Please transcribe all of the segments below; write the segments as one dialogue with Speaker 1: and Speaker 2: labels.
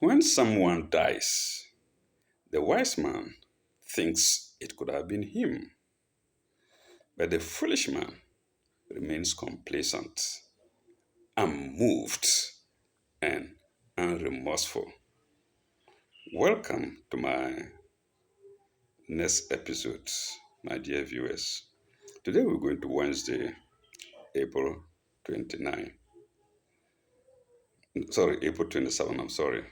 Speaker 1: When someone dies, the wise man thinks it could have been him, but the foolish man remains complacent, unmoved, and unremorseful. Welcome to my next episode, my dear viewers. Today we're going to Wednesday, April 29. Sorry, April 27, I'm sorry.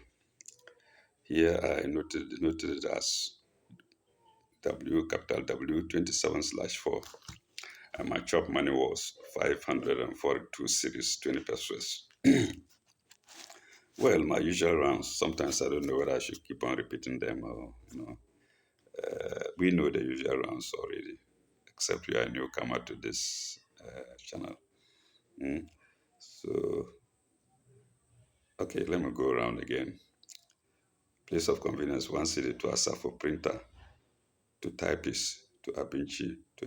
Speaker 1: Here I noted it as W capital W 27 slash 4. And my chop money was 542 series, 20 pesos. Well, my usual rounds. Sometimes I don't know whether I should keep on repeating them or. We know the usual rounds already, except you are a newcomer to this channel. Mm. So, okay, let me go around again. Place of convenience, one city to Asafo printer, to typist, to Abinchi, to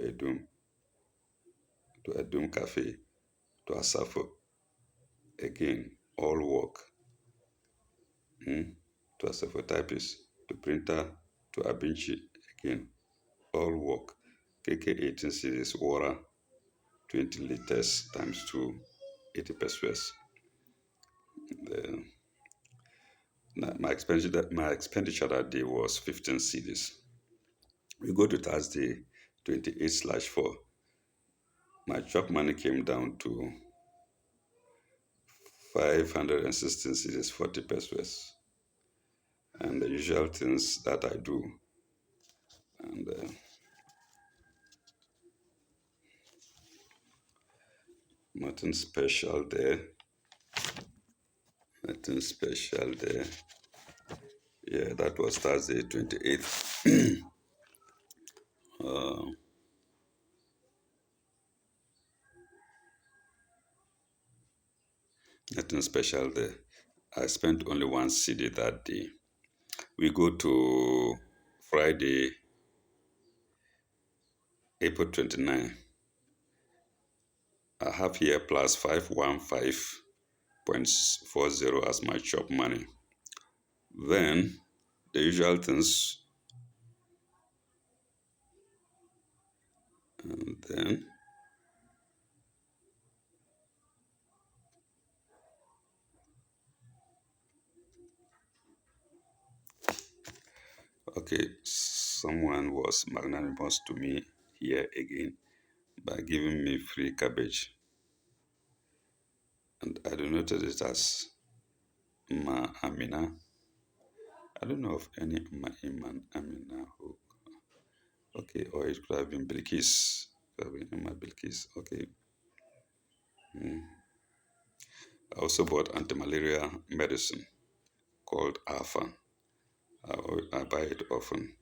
Speaker 1: Edum Cafe, to Asafo, again, all work. To Asafo typist, to printer, to Abinchi, again, all work. KK 18 series, water, 20 liters times 2, 80 pesos. The, my expenditure that day was 15 cedis. We go to Thursday, 28 slash 4. My chop money came down to 516 cedis, 40 pesos. And the usual things that I do. And nothing special there. Nothing special there. Yeah, that was Thursday, 28th. Nothing special there. I spent only one CD that day. We go to Friday, April 29. I have here plus 515.40 as my chop money. Then the usual things. And then okay, someone was magnanimous to me here again by giving me free cabbage. And I denoted it as Ma Amina. I don't know of any Ma Iman Amina who. Okay, or it could have been Bilkis. Could have been Ma Bilkis. Okay. I also bought anti-malaria medicine called Alpha. I buy it often.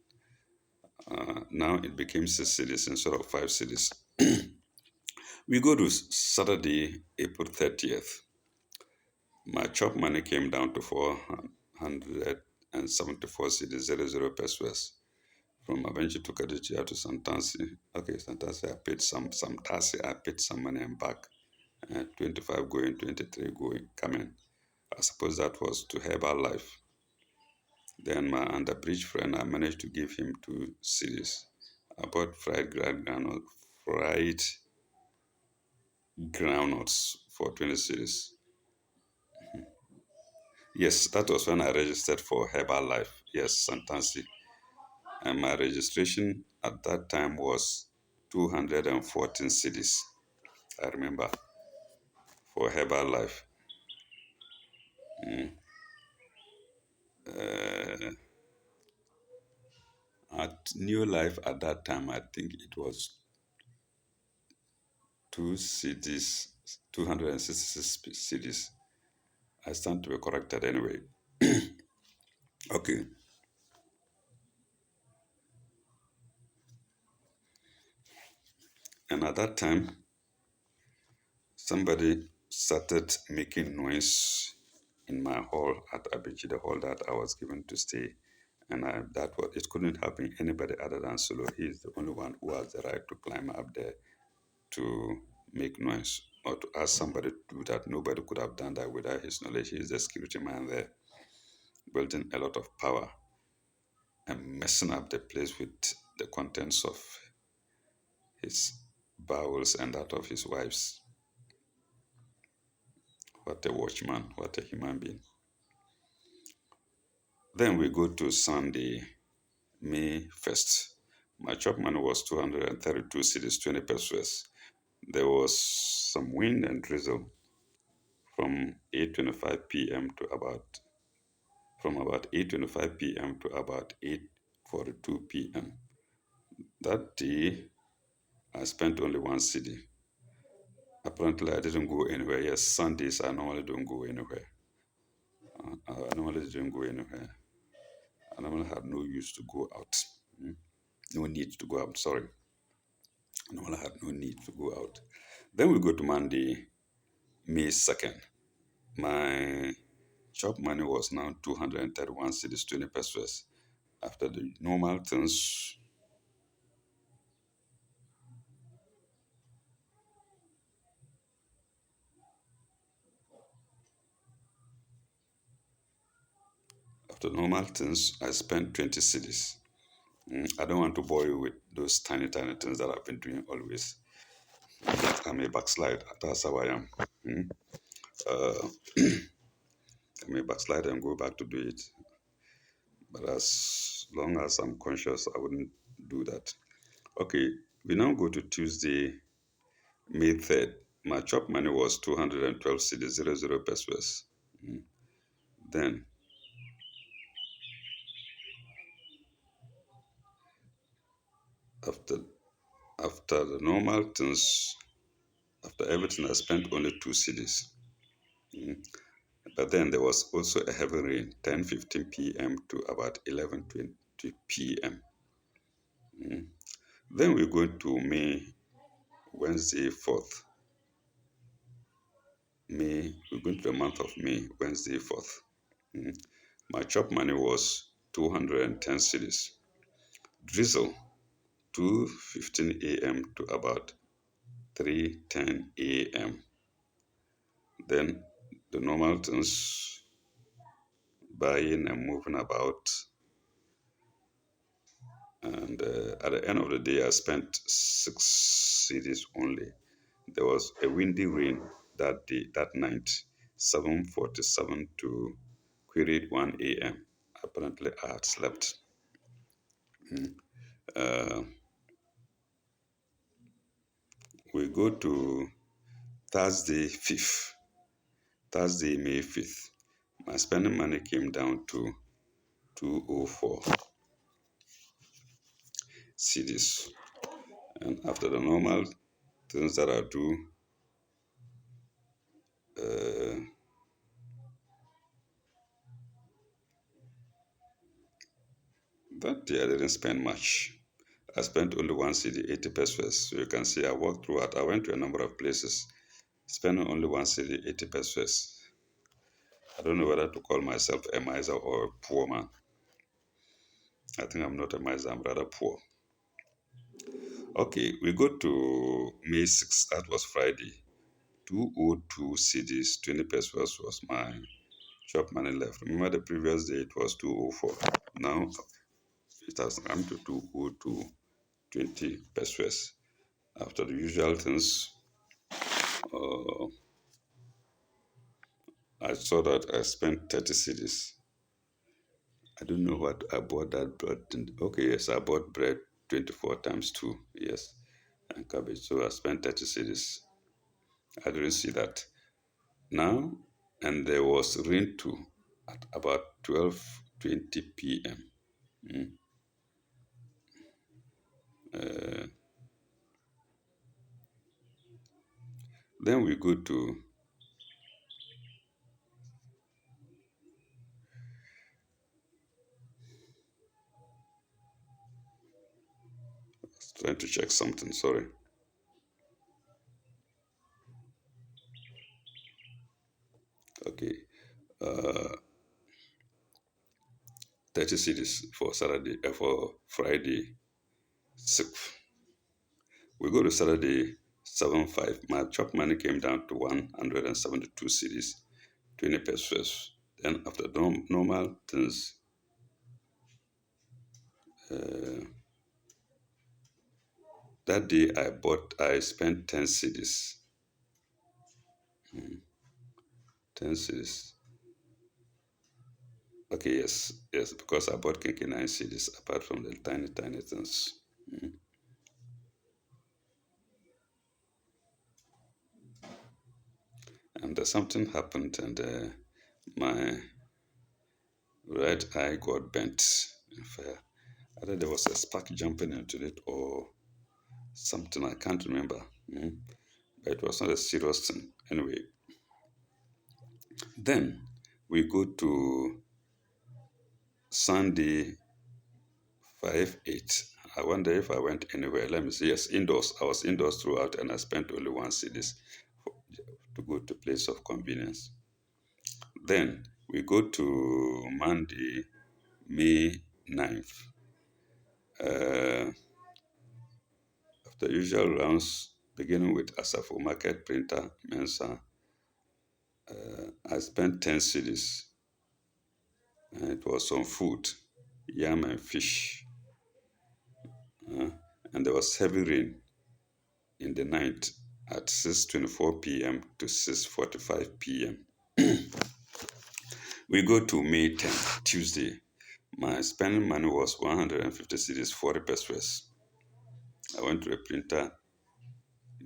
Speaker 1: Now it became 6 cities instead of 5 cities. We go to Saturday, April 30th. My chop money came down to 474 cities, 00 pesos. From Abenchi to Kadichia to Santansi. Okay, Santansi, I paid some taxi, I paid some money and back. 25 going, 23 going, coming. I suppose that was to Herbal Life. Then my underbridge friend, I managed to give him 2 cities. I bought fried groundnuts for 20 cities. Yes, that was when I registered for Herbal Life. Yes, Santansi. And my registration at that time was 214 cities. I remember, for Herbal Life. At New Life at that time, I think it was 2 cities, 266 cities. I stand to be corrected anyway. Okay. And at that time, somebody started making noise in my hall at Abichi, the hall that I was given to stay. And it couldn't have been anybody other than Solo. He's the only one who has the right to climb up there to make noise or to ask somebody to do that. Nobody could have done that without his knowledge. He's the security man there. wielding a lot of power and messing up the place with the contents of his bowels and that of his wives. What a watchman, what a human being. Then we go to Sunday, May 1st. My chop money was 232 cedis, 20 pesos. There was some wind and drizzle from 8:25 p.m. to about 8:25 p.m. to about 8:42 p.m. That day, I spent only one cedi. Apparently, I didn't go anywhere. Yes, Sundays I normally don't go anywhere. I normally didn't go anywhere. I normally had no use to go out. No need to go out. Sorry, I normally had no need to go out. Then we go to Monday, May 2nd. My chop money was now 231 cedis, 20 pesos. After the normal things, I spent 20 cedis. I don't want to bore you with those tiny, tiny things that I've been doing always. I'm a backslider. That's how I am. Uh, I may backslide and go back to do it. But as long as I'm conscious, I wouldn't do that. Okay, we now go to Tuesday, May 3rd. My chop money was 212 cedis, 00 pesos. Then, after the normal things, after everything, I spent only 2 cedis. But then there was also a heavy rain, 10:15 p.m. to about 11:20 p.m. Then we go to Wednesday 4th. We're going to the month of May, Wednesday 4th. My chop money was 210 cedis. Drizzle, 2:15 a.m. to about 3:10 a.m. Then the normal things, buying and moving about. And at the end of the day, I spent 6 cedis only. There was a windy rain that night, 7:47 to queried 1 a.m. Apparently, I had slept. Uh, we go to Thursday 5th, Thursday, May 5th. My spending money came down to 204 cedis. And after the normal things that I do, that day I didn't spend much. I spent only one cedi, 80 pesos. So you can see I walked throughout. I went to a number of places, spending only one cedi, 80 pesos. I don't know whether to call myself a miser or a poor man. I think I'm not a miser, I'm rather poor. Okay, we go to May 6th. That was Friday. 202 cedis, 20 pesos was my chop money left. Remember the previous day it was 204. Now it has come to 202, 20 pesos. After the usual things, I saw that I spent 30 cedis. I don't know what I bought that bread. Okay, yes, I bought bread 24 times 2, yes, and cabbage. So I spent 30 cedis. I didn't see that. Now, and there was rain too at about 12:20 p.m. Then we go to trying to check something, sorry. Okay. 30 cedis for for Friday 6th. We go to Saturday 7/5. My chop money came down to 172 cedis, 20 pesos. Then after normal things, uh, that day I spent 10 cities. 10 cities. Okay, yes, because I bought Kinky 9 cities apart from the tiny, tiny things. Mm. And something happened, and my right eye got bent. If, either there was a spark jumping into it or something, I can't remember. Mm. But it was not a serious thing. Anyway, then we go to Sunday 5-8. I wonder if I went anywhere. Let me see. Yes, indoors. I was indoors throughout and I spent only one cities to go to place of convenience. Then we go to Monday, May 9th. Uh, After usual rounds, beginning with Asafo Market Printer, Mensa, I spent 10 cities. And it was some food, yam and fish. Uh, and there was heavy rain in the night at 6:24 p.m. to 6:45 p.m. We go to May 10th, Tuesday. My spending money was 150 cedis, 40 pesos. I went to a printer,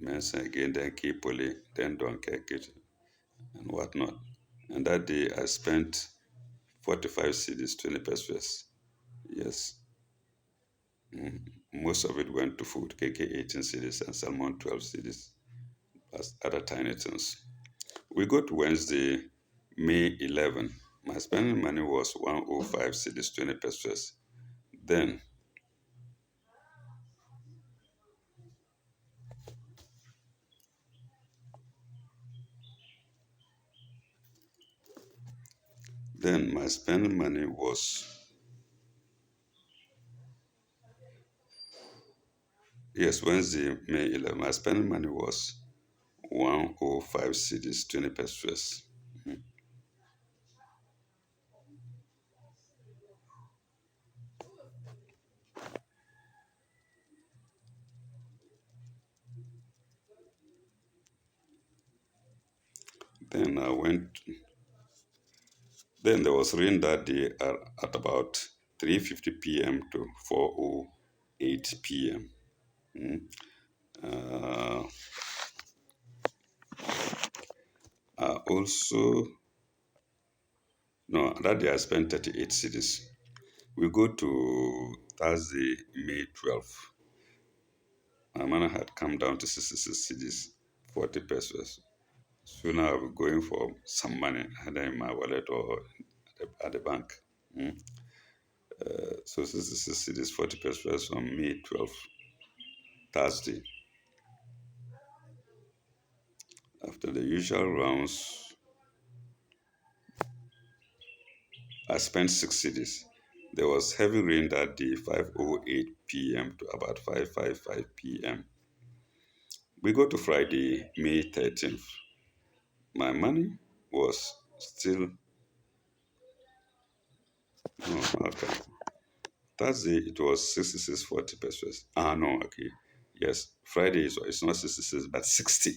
Speaker 1: Mensa again, then Kipoli, then Donkekit, and whatnot. And that day I spent 45 cedis, 20 pesos. Yes. Most of it went to food, KK 18 cedis and salmon 12 cedis, plus other tiny things. We go to Wednesday, May 11. My spending money was 105 cedis, 20 pesos. Then, then my spending money was, yes, Wednesday, May 11. My spending money was 105 cedis, 20 pesos. Then I went, then there was rain that day at about 3:50 p.m. to 4:08 p.m. Uh, I also, no, that day I spent 38 cities. We go to Thursday, May 12th. My money had come down to 66 cities, 40 pesos. So now I'm going for some money either in my wallet or at the bank. Mm. So 66 cities, 40 pesos on May 12th, Thursday. After the usual rounds, I spent 6 cities. There was heavy rain that day, 5:08 p.m. to about 5:55 p.m. We go to Friday, May 13th. My money was still, no, okay. Thursday, it was 66.40 pesos. Ah, no, okay. Yes, Friday is it's not 66, but 60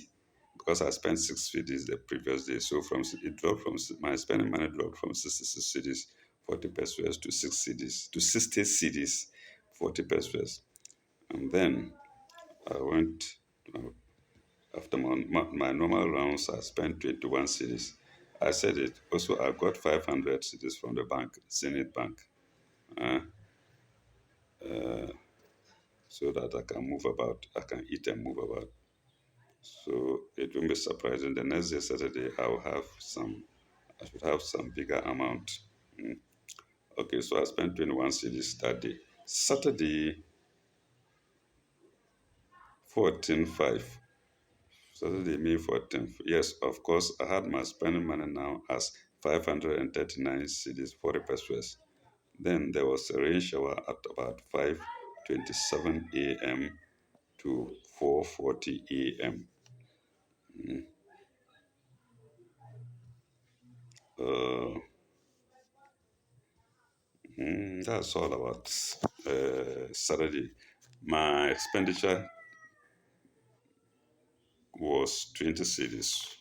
Speaker 1: because I spent 6 cities the previous day. So it dropped from my spending money dropped from 66 cities, 40 pesos to 6 cities to 60 cities, 40 pesos. And then I went uh, after my normal rounds. I spent 21 cities. I said it. Also, I got 500 cities from the bank, Zenith Bank. Uh, so that I can move about, I can eat and move about. So it won't be surprising. The next day, Saturday, I should have some bigger amount. Mm. Okay, so I spent 21 cities that day. Saturday, 14.5. Saturday, May 14th. Yes, of course, I had my spending money now as 539 cities, 40 pesos. Then there was a rain shower at about 5:27 a.m. to 4:40 a.m. that's all about Saturday. My expenditure was 20 cedis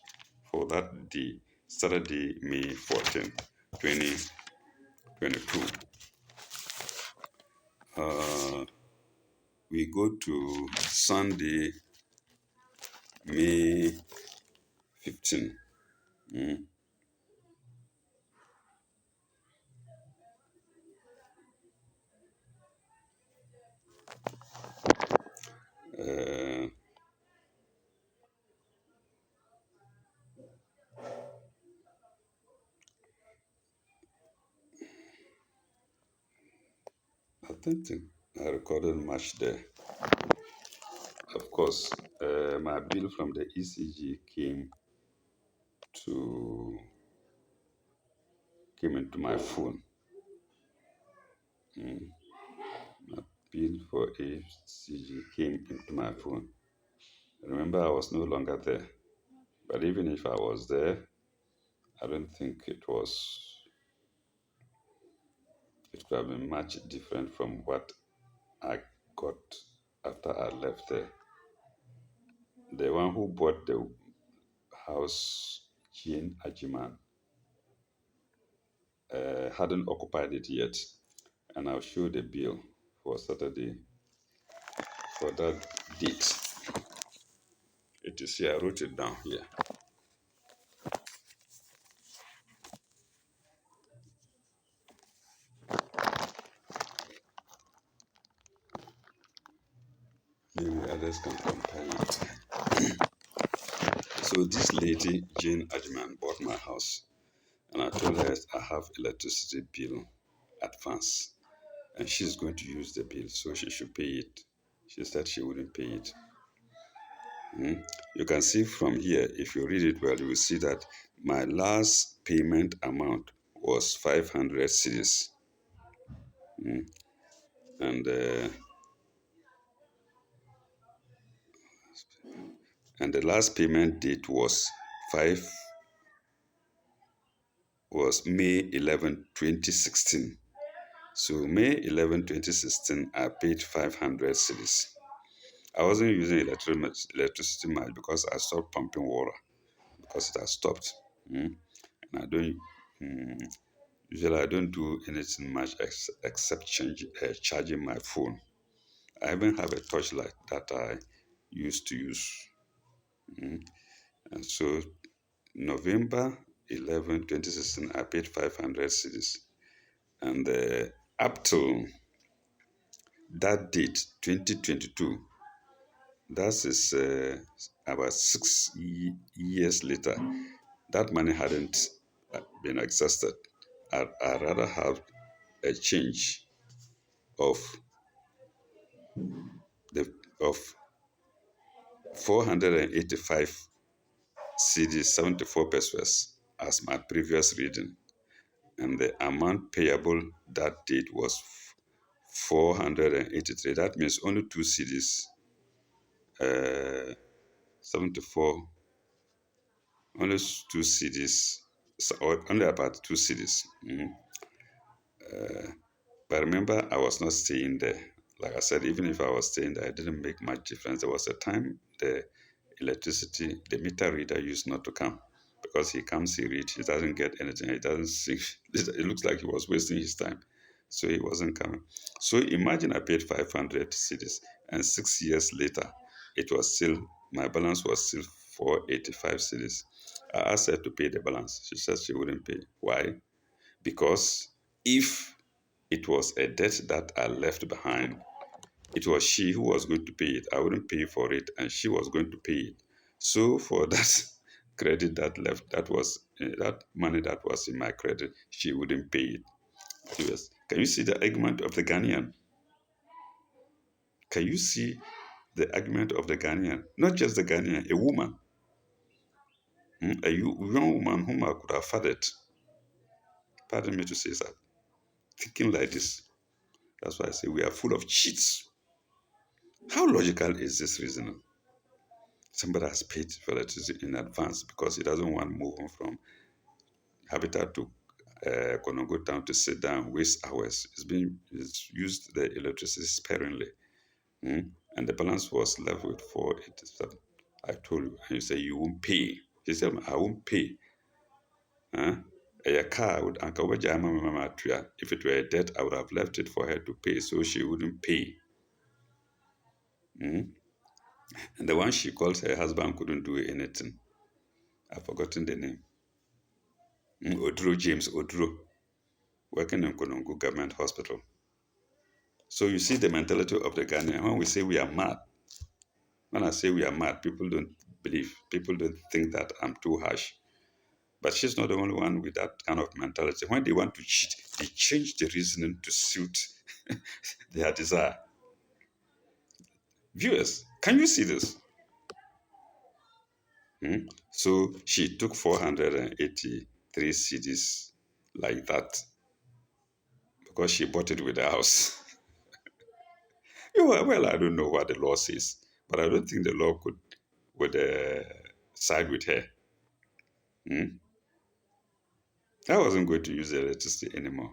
Speaker 1: for that day, Saturday, May 14, 2022. We go to Sunday, May 15. Mm. Uh, I don't think I recorded much there. Of course, my bill from the ECG to came into my phone. Mm. My bill for ECG came into my phone. Remember, I was no longer there. But even if I was there, I don't think it could have been much different from what I got after I left there. The one who bought the house, Jean Ajiman, hadn't occupied it yet. And I'll show the bill for Saturday for that date. It is here, I wrote it down here. Maybe others can compare it. So this lady, Jane Ajman, bought my house, and I told her I have electricity bill advance, and she's going to use the bill, so she should pay it. She said she wouldn't pay it. You can see from here, if you read it well, you will see that my last payment amount was 500 cedis. And and the last payment date was May 11, 2016. So May 11, 2016, I paid 500 cedis. I wasn't using electricity much because I stopped pumping water because it has stopped. And I don't usually I don't do anything much except charging my phone. I even have a torchlight that I used to use. And so November 11, 2016, I paid 500 cedis. And up till that date, 2022, that is about 6 years later, that money hadn't been exhausted. I'd rather have a change of the of 485 cedis 74 pesos as my previous reading, and the amount payable that date was 483. That means only 2 cedis, 74, only 2 cedis, or only about 2 cedis. But remember, I was not staying there. Like I said, even if I was staying there, it didn't make much difference. There was a time the meter reader used not to come because he comes, he reads, he doesn't get anything, he doesn't see. It looks like he was wasting his time. So he wasn't coming. So imagine I paid 500 cedis, and 6 years later, my balance was still 485 cedis. I asked her to pay the balance. She said she wouldn't pay. Why? Because if it was a debt that I left behind, it was she who was going to pay it. I wouldn't pay for it, and she was going to pay it. So for that credit that left, that money that was in my credit, she wouldn't pay it. Yes. Can you see the argument of the Ghanaian? Can you see the argument of the Ghanaian? Not just the Ghanaian, a woman, a young woman whom I could have fathered. Pardon me to say that. Thinking like this. That's why I say we are full of cheats. How logical is this reasoning? Somebody has paid for electricity in advance because he doesn't want moving from Habitat to Konongo town to sit down, waste hours. It's used the electricity sparingly. And the balance was left with 487. I told you, and you say you won't pay. She said, I won't pay. Huh? A car would if it were a debt, I would have left it for her to pay, so she wouldn't pay. And the one she called her husband couldn't do anything. I've forgotten the name. Odro, James Odro, working in Konongo Government Hospital. So you see the mentality of the Ghanaian. When we say we are mad, when I say we are mad, people don't believe, people don't think that I'm too harsh. But she's not the only one with that kind of mentality. When they want to cheat, they change the reasoning to suit their desire. Viewers, can you see this? So she took 483 CDs like that because she bought it with the house. Well, I don't know what the law says, but I don't think the law would side with her. I wasn't going to use the electricity anymore.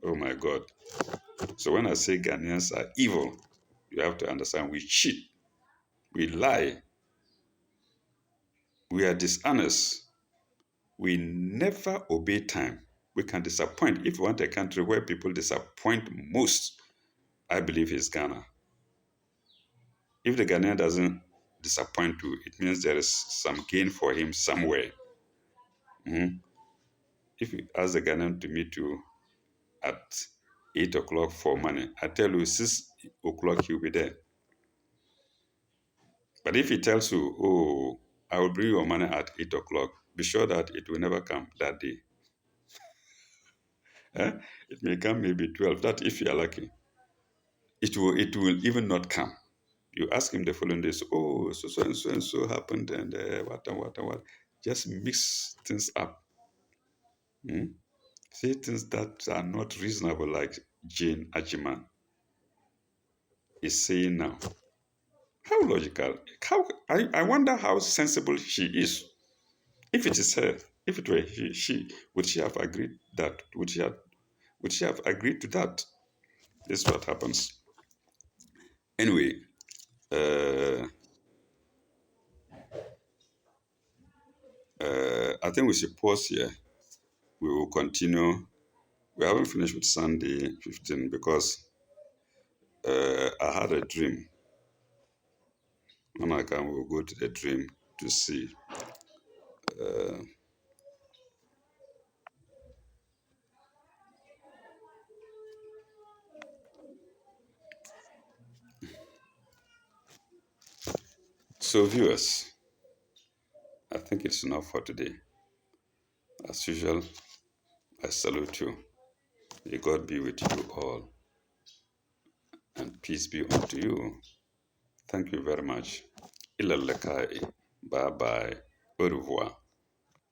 Speaker 1: Oh my God. So when I say Ghanaians are evil, you have to understand we cheat, we lie, we are dishonest, we never obey time. We can disappoint. If you want a country where people disappoint most, I believe it's Ghana. If the Ghanaian doesn't disappoint you, it means there is some gain for him somewhere. If you ask the Ghanaian to meet you at 8 o'clock for money, I tell you 6 o'clock he'll be there. But if he tells you, oh, I will bring your money at 8 o'clock, be sure that it will never come that day. It may come maybe 12, that if you are lucky. It will even not come. You ask him the following days, oh, so and so happened, and what. Just mix things up. Say things that are not reasonable, like Jane Ajiman is saying now. How logical? I wonder how sensible she is. If it is her, if it were she, would she have agreed that? Would she have agreed to that? This is what happens. Anyway, I think we should pause here. We will continue. We haven't finished with Sunday 15 because I had a dream. When I come, we'll go to the dream to see. So, viewers, I think it's enough for today. As usual, I salute you. May God be with you all, and peace be unto you. Thank you very much. Ilalakai. Bye bye. Au revoir.